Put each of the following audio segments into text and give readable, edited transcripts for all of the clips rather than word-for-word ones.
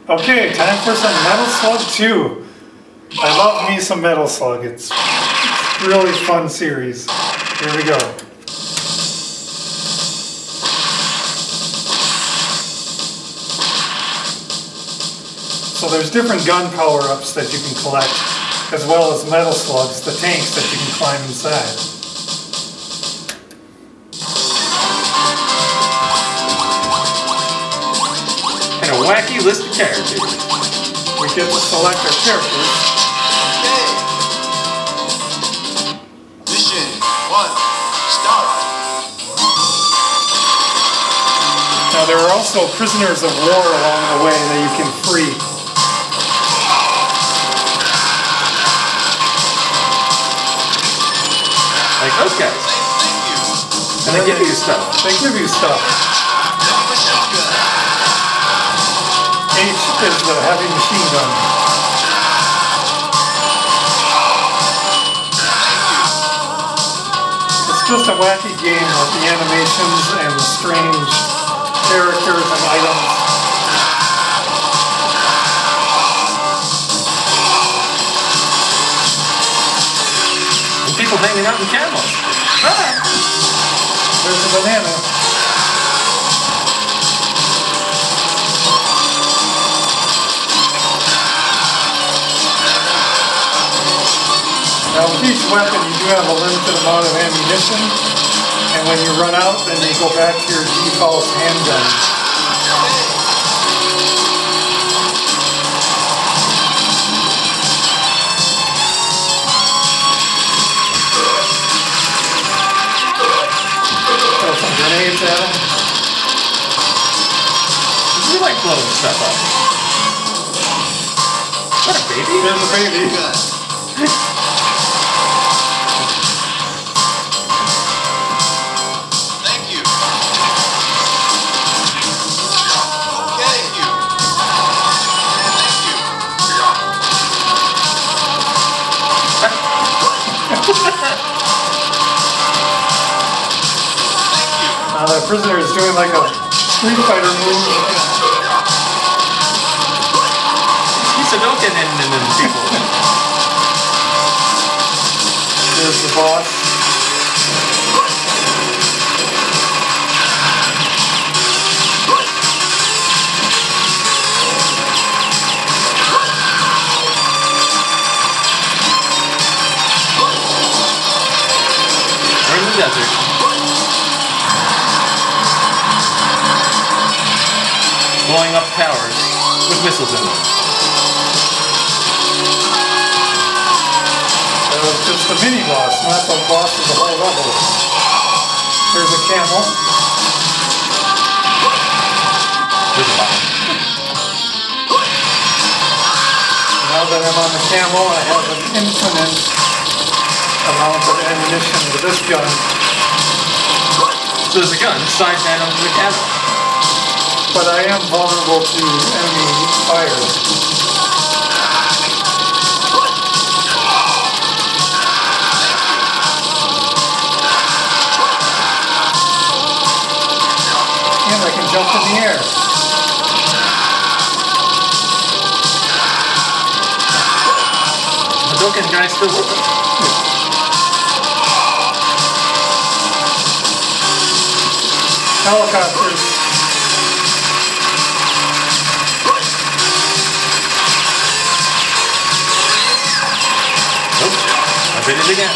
Okay, time for some Metal Slug 2. I love me some Metal Slug. It's a really fun series. Here we go. So there's different gun power-ups that you can collect, as well as Metal Slugs, the tanks that you can climb inside. And a wacky list of characters. We get to select our characters. Okay. Mission 1, start. Now there are also prisoners of war along the way that you can free. Like those guys. Thank you. And they give you stuff. They give you stuff. Have a shotgun. H is the heavy machine gun. It's just a wacky game with the animations and the strange characters and items. And people hanging out in camels. Ah. There's a banana. Now with each weapon you do have a limited amount of ammunition, and when you run out then you go back to your default handgun. Throw some grenades at them. We like blowing stuff up. What a baby. There's a baby. Now the prisoner is doing like a Street Fighter move. He's a don't get in people. There's the boss. We're in the desert. Blowing up towers with missiles in them. That was just a mini boss, not the boss of the whole level. There's a camel. There's a lot. Now that I'm on the camel, I have an infinite amount of ammunition with this gun. So there's a gun side down onto the camel. But I am vulnerable to enemy fire. And I can jump in the air. The Dokken guy's still with us. Helicopters. I did it again.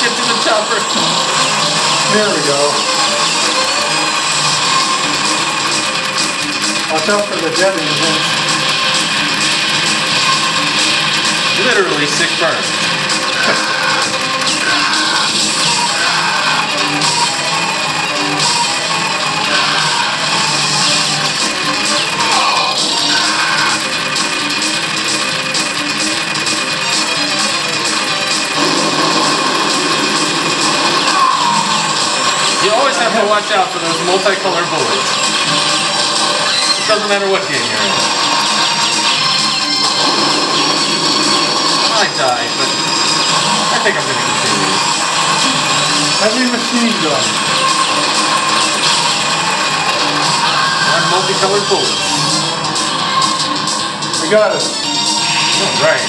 Get to the chopper. There we go. Watch out for the jet engines. Literally 6 burns. You always have to watch out for those multicolored bullets. It doesn't matter what game you're in. My die, but I think I'm going to continue. Heavy machine gun. On multicolored bullets. We got it. Alright.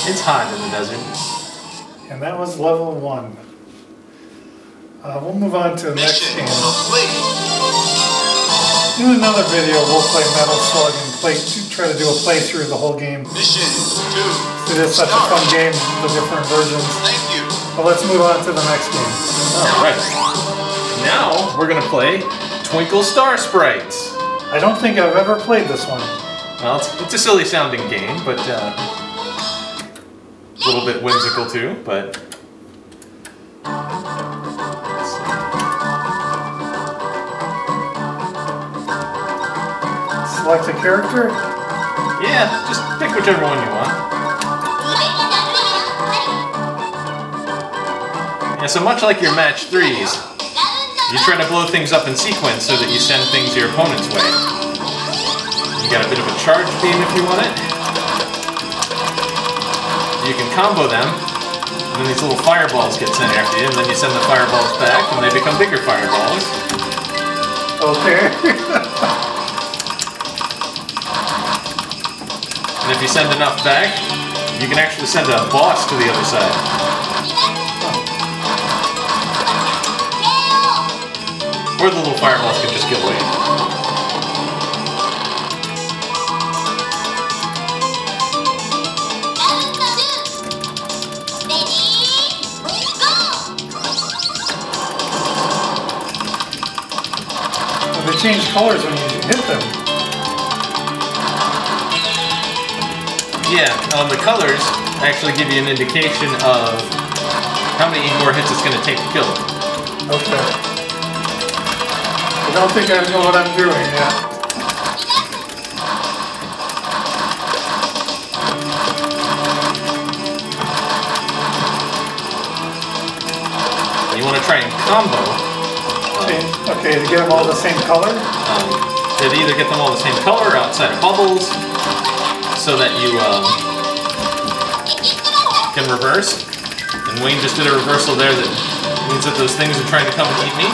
It's hot in the desert. And that was level 1. We'll move on to the next Mission game. complete. In another video, we'll play Metal Slug and try to do a playthrough of the whole game. Mission 2. It is such a fun game, the different versions. Thank you. But let's move on to the next game. Alright. Now we're going to play Twinkle Star Sprites. I don't think I've ever played this one. Well, it's a silly sounding game, but a little bit whimsical too, but... Select a character? Yeah, just pick whichever one you want. Yeah, so much like your match 3s, you try to blow things up in sequence so that you send things your opponent's way. You got a bit of a charge beam if you want it. You can combo them, and then these little fireballs get sent after you, and then you send the fireballs back, and they become bigger fireballs. Okay. And if you send enough back, you can actually send a boss to the other side. Or the little fireballs can just get away. They change colors when you hit them. Yeah, the colors actually give you an indication of how many more hits it's going to take to kill them. Okay. I don't think I know what I'm doing yet. You want to try and combo. Okay, to get them all the same color? To either get them all the same color or outside of bubbles, so that you can reverse. And Wayne just did a reversal there that means that those things are trying to come and eat me.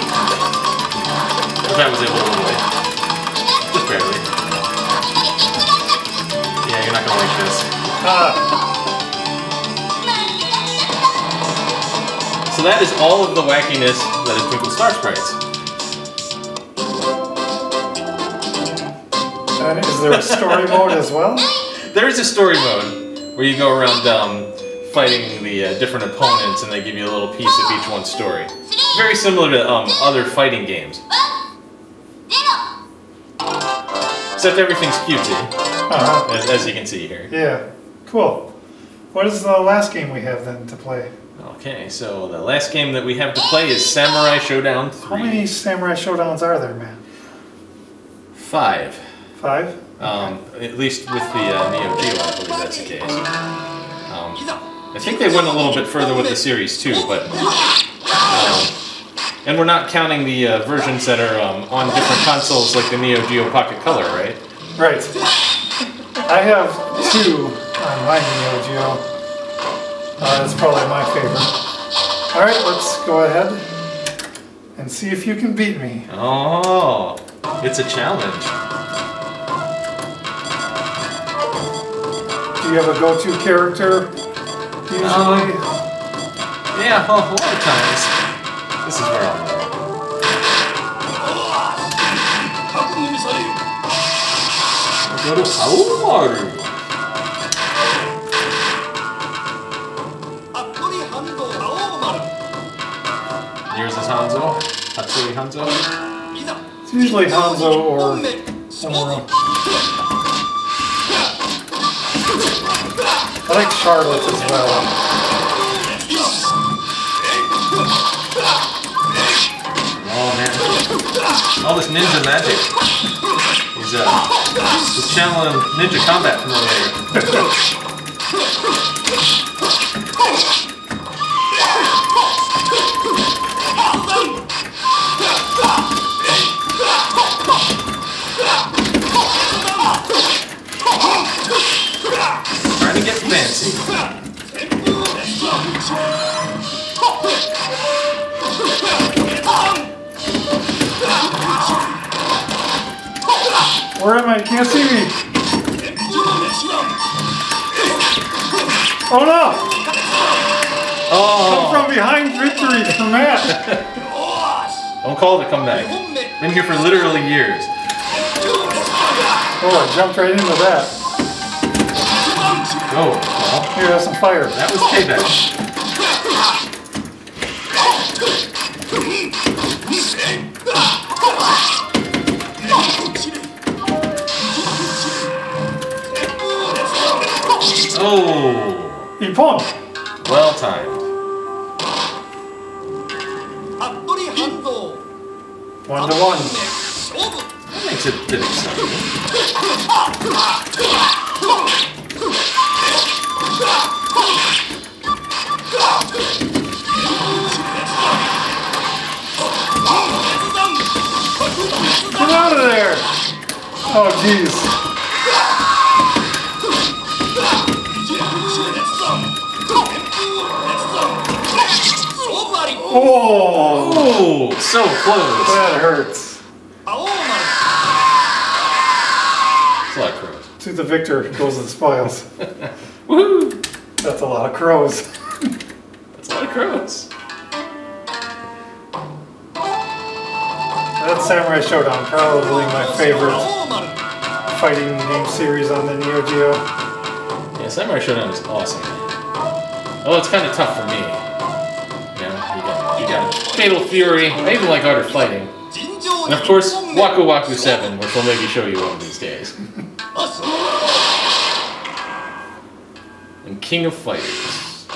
Which I was able to avoid. Just barely. Yeah, you're not gonna like this. So that is all of the wackiness that is Twinkle Star Sprites. And is there a story mode as well? There is a story mode where you go around fighting the different opponents, and they give you a little piece of each one's story. Very similar to other fighting games. Except everything's cutesy, as you can see here. Yeah, cool. What is the last game we have then to play? Okay, so the last game that we have to play is Samurai Showdown 3. How many Samurai Showdowns are there, man? 5. 5? At least with the Neo Geo, I believe that's the case. I think they went a little bit further with the series too, but... and we're not counting the versions that are on different consoles like the Neo Geo Pocket Color, right? Right. I have 2 on my Neo Geo. That's probably my favorite. Alright, let's go ahead and see if you can beat me. Oh, it's a challenge. Do you have a go-to character usually? Yeah, well, a lot of times. This is where I'll go. I'll go to Aomaru. Yours is Hanzo? Hatsui Hanzo? It's usually Hanzo or Omura. I like Charlotte as well. Oh man. All this ninja magic. He's channeling ninja combat from over here. Where am I? You can't see me. Oh no! Oh! Come from behind victory for Matt. Don't call it a comeback. Been here for literally years. Oh, I jumped right into that. Oh, well, Here, have some fire. that was payback. Oh! Ippon! Well timed. 1 to 1. That makes it a bit exciting. Get out of there! Oh, jeez. Oh! Oh, so close. That hurts. It's a lot of crows. To the victor goes the spoils. Woohoo! That's a lot of crows. That's a lot of crows. That's Samurai Showdown, probably my favorite fighting game series on the Neo Geo. Yeah, Samurai Showdown is awesome. Oh, it's kind of tough for me. You know, you got Fatal Fury. I even like Art of Fighting. And of course, Waku Waku 7, which we'll maybe show you one of these days. And King of Fighters.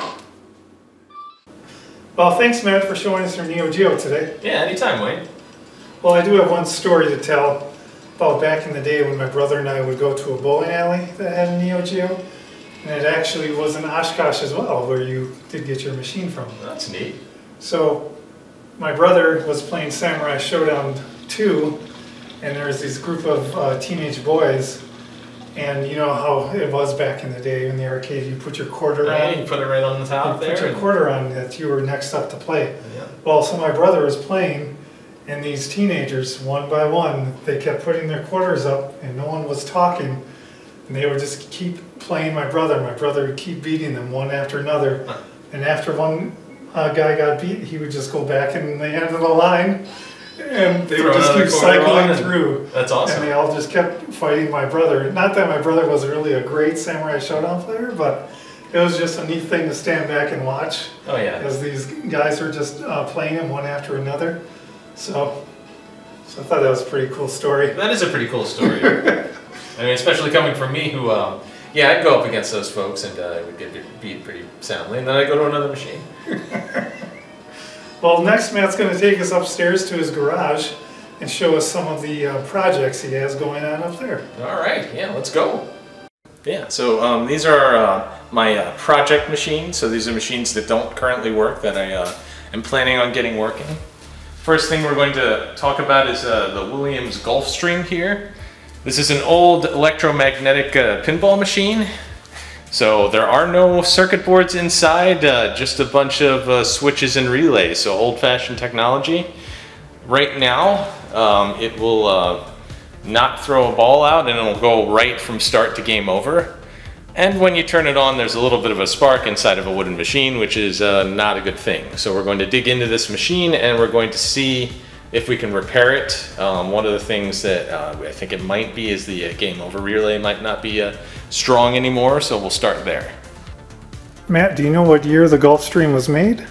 Well, thanks, Matt, for showing us your Neo Geo today. Yeah, anytime, Wayne. Well, I do have one story to tell about back in the day when my brother and I would go to a bowling alley that had a Neo Geo. And it actually was in Oshkosh as well, where you did get your machine from. That's neat. So, my brother was playing Samurai Showdown 2, and there was this group of teenage boys. And you know how it was back in the day in the arcade, you put your quarter on. You put it right on the top there. Put your quarter on that you were next up to play. Yeah. Well, so my brother was playing, and these teenagers, one by one, they kept putting their quarters up, and no one was talking. And they would just keep playing my brother. My brother would keep beating them one after another. Huh. And after one guy got beat, he would just go back in the end of the line. And they would just keep cycling through. That's awesome. And they all just kept fighting my brother. Not that my brother was really a great Samurai Showdown player, but it was just a neat thing to stand back and watch. Oh, yeah. As these guys were just playing him one after another. So I thought that was a pretty cool story. That is a pretty cool story. I mean, especially coming from me who, yeah, I'd go up against those folks and I would get beat pretty soundly, and then I'd go to another machine. Well, next Matt's going to take us upstairs to his garage and show us some of the projects he has going on up there. All right, yeah, let's go. Yeah, so these are my project machines. So these are machines that don't currently work that I am planning on getting working. First thing we're going to talk about is the Williams Gulfstream here. This is an old electromagnetic pinball machine. So there are no circuit boards inside, just a bunch of switches and relays, so old-fashioned technology. Right now, it will not throw a ball out and it'll go right from start to game over. And when you turn it on, there's a little bit of a spark inside of a wooden machine, which is not a good thing. So we're going to dig into this machine and we're going to see if we can repair it. One of the things that I think it might be is the game over relay might not be strong anymore, so we'll start there. Matt, do you know what year the Gulfstream was made?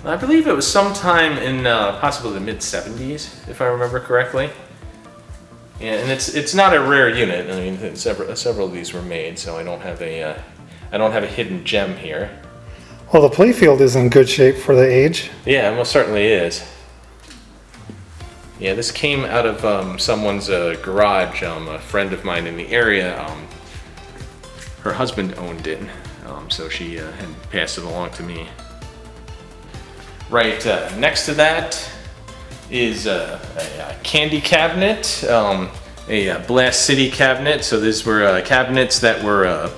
I believe it was sometime in possibly the mid-70s, if I remember correctly. Yeah, and it's not a rare unit. I mean, several of these were made, so I don't have a hidden gem here. Well, the playfield is in good shape for the age. Yeah, it most certainly is. Yeah, this came out of someone's garage. A friend of mine in the area, her husband owned it, so she had passed it along to me. Right next to that is a candy cabinet, a Blast City cabinet. So these were cabinets that were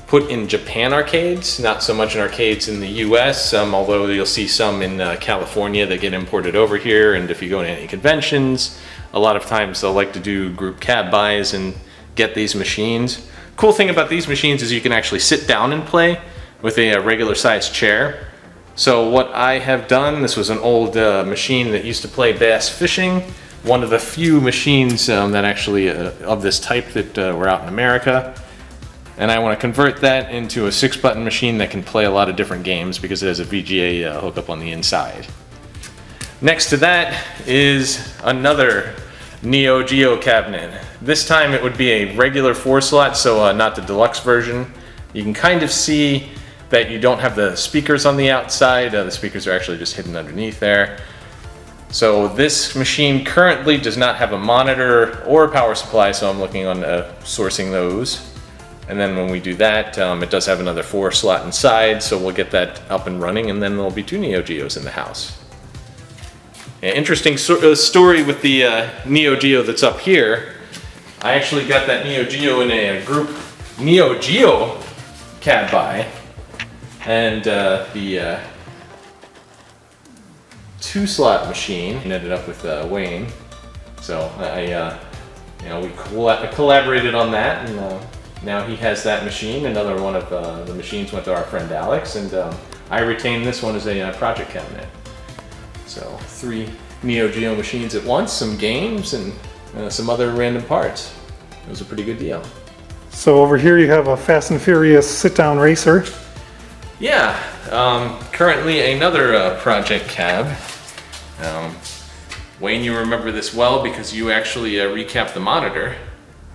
put in Japan arcades, not so much in arcades in the US, although you'll see some in California that get imported over here, and if you go to any conventions, a lot of times they'll like to do group cab buys and get these machines. Cool thing about these machines is you can actually sit down and play with a regular sized chair. So what I have done, this was an old machine that used to play bass fishing, one of the few machines that actually of this type that were out in America. And I want to convert that into a 6-button machine that can play a lot of different games because it has a VGA hookup on the inside. Next to that is another Neo Geo cabinet. This time it would be a regular 4-slot, so not the deluxe version. You can kind of see that you don't have the speakers on the outside. The speakers are actually just hidden underneath there. So this machine currently does not have a monitor or a power supply, so I'm looking on sourcing those. And then when we do that, it does have another 4-slot inside, so we'll get that up and running, and then there'll be 2 Neo Geos in the house. An interesting story with the Neo Geo that's up here. I actually got that Neo Geo in a group Neo Geo cab buy, and the 2-slot machine ended up with Wayne. So we collaborated on that, and now he has that machine. Another one of the machines went to our friend Alex, and I retained this one as a project cabinet. So 3 Neo Geo machines at once, some games, and some other random parts. It was a pretty good deal. So over here you have a Fast and Furious sit-down racer. Yeah, currently another project cab. Wayne, you remember this well because you actually recapped the monitor.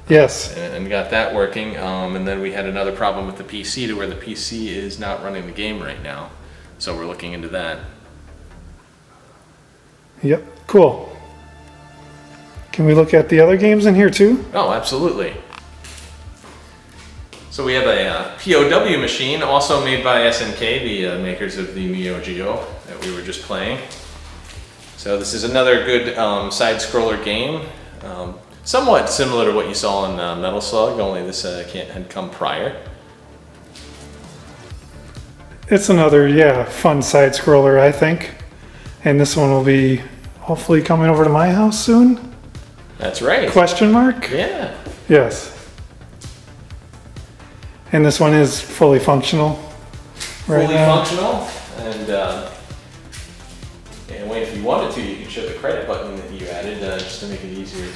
Yes. And got that working, and then we had another problem with the PC to where the PC is not running the game right now. So we're looking into that. Yep, cool. Can we look at the other games in here too? Oh, absolutely. So we have a POW machine, also made by SNK, the makers of the Neo Geo that we were just playing. So this is another good side-scroller game. Somewhat similar to what you saw in Metal Slug, only this had come prior. It's another, yeah, fun side-scroller, I think. And this one will be hopefully coming over to my house soon? That's right. Question mark? Yeah. Yes. And this one is fully functional right Fully now. functional, and Wayne, if you wanted to, you could show the credit button that you added just to make it easier.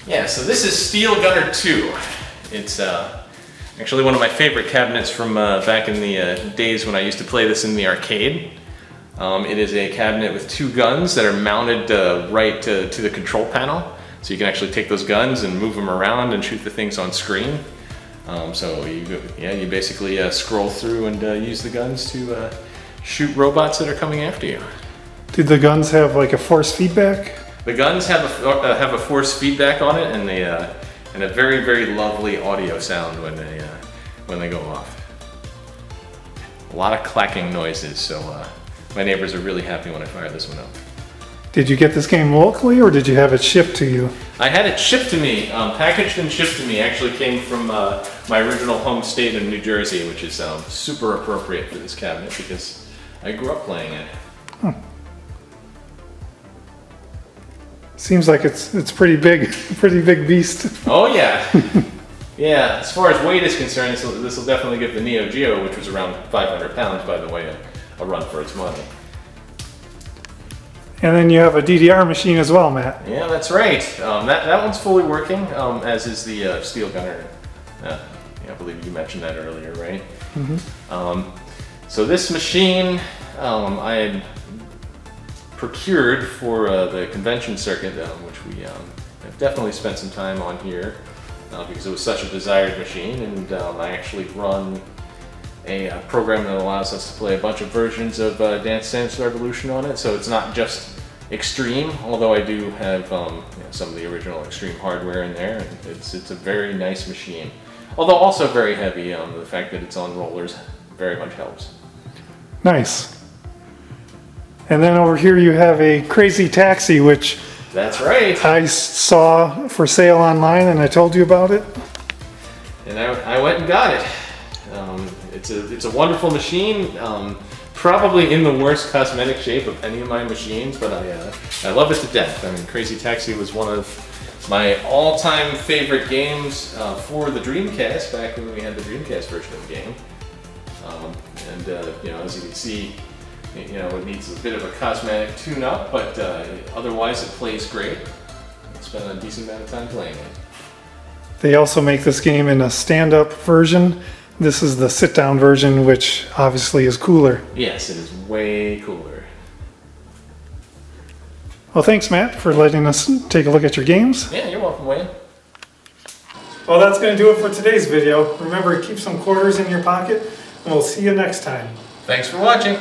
Yeah, so this is Steel Gunner 2. It's actually one of my favorite cabinets from back in the days when I used to play this in the arcade. It is a cabinet with 2 guns that are mounted right to the control panel. So you can actually take those guns and move them around and shoot the things on screen. So you basically scroll through and use the guns to shoot robots that are coming after you. Did the guns have like a force feedback? The guns have a force feedback on it, and a very, very lovely audio sound when they go off. A lot of clacking noises, so my neighbors are really happy when I fire this one up. Did you get this game locally or did you have it shipped to you? I had it shipped to me, packaged and shipped to me. Actually came from my original home state of New Jersey, which is super appropriate for this cabinet because I grew up playing it. Huh. Seems like it's pretty big beast. Oh yeah. Yeah, as far as weight is concerned, this will definitely give the Neo Geo, which was around 500 pounds by the way, a run for its money. And then you have a DDR machine as well, Matt. Yeah, that's right. That one's fully working, as is the Steel Gunner. Yeah, I believe you mentioned that earlier, right? Mm-hmm. So this machine I had procured for the convention circuit, which we have definitely spent some time on here because it was such a desired machine, and I actually run a program that allows us to play a bunch of versions of Dance Dance Revolution on it, so it's not just Extreme, although I do have some of the original Extreme hardware in there, and it's a very nice machine. Although also very heavy, the fact that it's on rollers very much helps. Nice. And then over here you have a Crazy Taxi, which that's right. I saw for sale online and I told you about it. And I went and got it. It's a wonderful machine. probably in the worst cosmetic shape of any of my machines, but I love it to death. I mean, Crazy Taxi was one of my all-time favorite games for the Dreamcast, back when we had the Dreamcast version of the game. You know, as you can see, you know, it needs a bit of a cosmetic tune-up, but otherwise it plays great. I spent a decent amount of time playing it. They also make this game in a stand-up version. This is the sit-down version, which obviously is cooler. Yes, it is way cooler. Well, thanks, Matt, for letting us take a look at your games. Yeah, you're welcome, Wayne. Well, that's going to do it for today's video. Remember, keep some quarters in your pocket, and we'll see you next time. Thanks for watching.